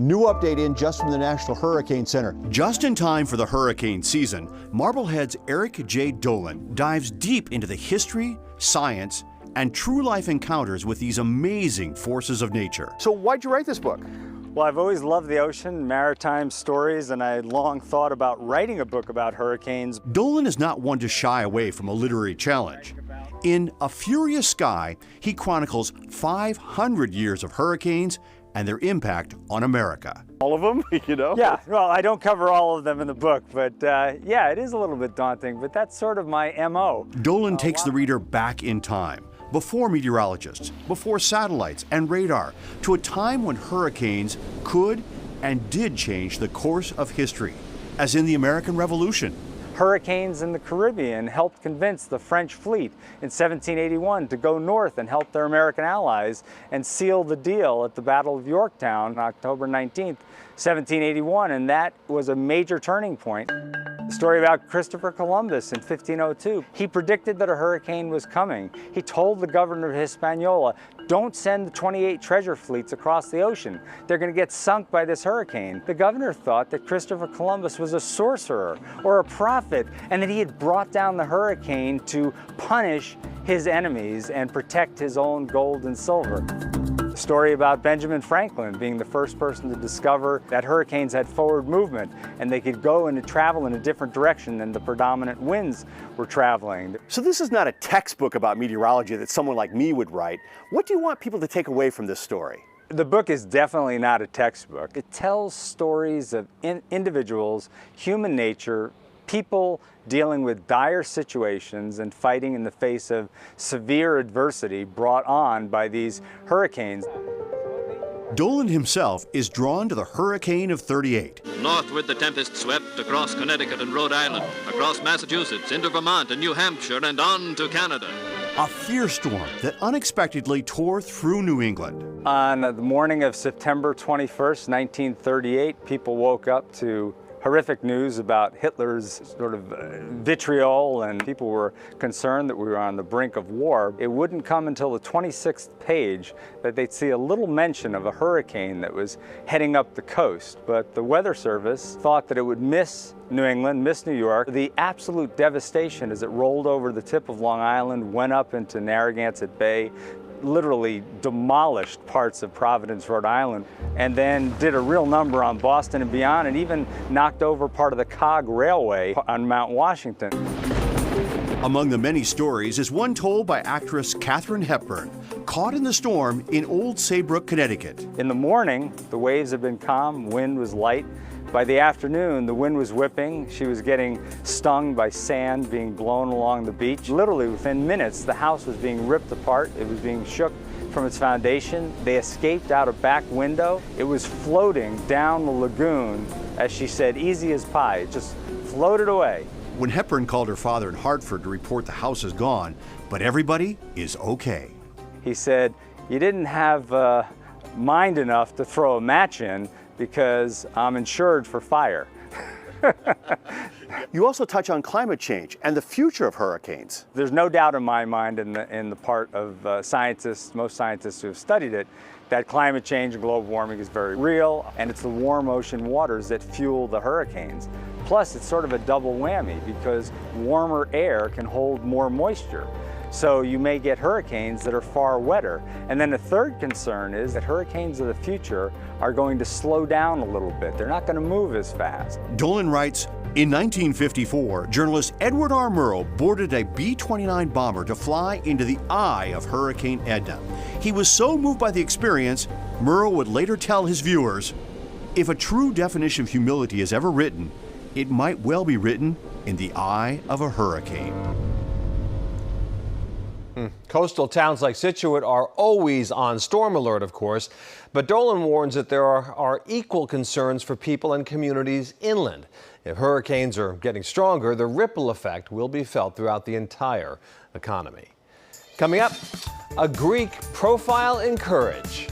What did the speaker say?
New update in just from the National Hurricane Center. Just in time for the hurricane season, Marblehead's Eric J. Dolan dives deep into the history, science, and true life encounters with these amazing forces of nature. So why'd you write this book? Well, I've always loved the ocean, maritime stories, and I had long thought about writing a book about hurricanes. Dolan is not one to shy away from a literary challenge. In A Furious Sky, he chronicles 500 years of hurricanes and their impact on America. All of them, you know? Yeah, well, I don't cover all of them in the book, but yeah, it is a little bit daunting, but that's sort of my MO. Dolan takes the reader back in time, before meteorologists, before satellites and radar, to a time when hurricanes could and did change the course of history, as in the American Revolution. Hurricanes in the Caribbean helped convince the French fleet in 1781 to go north and help their American allies and seal the deal at the Battle of Yorktown on October 19th, 1781, and that was a major turning point. The story about Christopher Columbus in 1502. He predicted that a hurricane was coming. He told the governor of Hispaniola, don't send the 28 treasure fleets across the ocean. They're going to get sunk by this hurricane. The governor thought that Christopher Columbus was a sorcerer or a prophet, and that he had brought down the hurricane to punish his enemies and protect his own gold and silver. The story about Benjamin Franklin being the first person to discover that hurricanes had forward movement and they could go and travel in a different direction than the predominant winds were traveling. So this is not a textbook about meteorology that someone like me would write. What do you want people to take away from this story? The book is definitely not a textbook. It tells stories of individuals, human nature, people dealing with dire situations and fighting in the face of severe adversity brought on by these hurricanes. Dolan himself is drawn to the Hurricane of '38. Northward the tempest swept across Connecticut and Rhode Island, across Massachusetts, into Vermont and New Hampshire, and on to Canada. A fierce storm that unexpectedly tore through New England. On the morning of September 21st, 1938, people woke up to horrific news about Hitler's sort of vitriol, and people were concerned that we were on the brink of war. It wouldn't come until the 26th page that they'd see a little mention of a hurricane that was heading up the coast. But the Weather Service thought that it would miss New England, miss New York. The absolute devastation as it rolled over the tip of Long Island, went up into Narragansett Bay, literally demolished parts of Providence, Rhode Island, and then did a real number on Boston and beyond, and even knocked over part of the Cog Railway on Mount Washington. Among the many stories is one told by actress Katharine Hepburn, caught in the storm in Old Saybrook, Connecticut. In the morning, the waves had been calm, wind was light. By the afternoon, the wind was whipping. She was getting stung by sand being blown along the beach. Literally within minutes, the house was being ripped apart. It was being shook from its foundation. They escaped out a back window. It was floating down the lagoon, as she said, easy as pie. It just floated away. When Hepburn called her father in Hartford to report the house is gone, but everybody is okay. He said, you didn't have mind enough to throw a match in, because I'm insured for fire. You also touch on climate change and the future of hurricanes. There's no doubt in my mind, in the part of scientists, most scientists who have studied it, that climate change and global warming is very real, and it's the warm ocean waters that fuel the hurricanes. Plus, it's sort of a double whammy, because warmer air can hold more moisture. So you may get hurricanes that are far wetter. And then the third concern is that hurricanes of the future are going to slow down a little bit. They're not going to move as fast. Dolan writes, in 1954, journalist Edward R. Murrow boarded a B-29 bomber to fly into the eye of Hurricane Edna. He was so moved by the experience, Murrow would later tell his viewers, if a true definition of humility is ever written, it might well be written in the eye of a hurricane. Coastal towns like Scituate are always on storm alert, of course, but Dolan warns that there are equal concerns for people and communities inland. If hurricanes are getting stronger, the ripple effect will be felt throughout the entire economy. Coming up, a Greek profile in courage.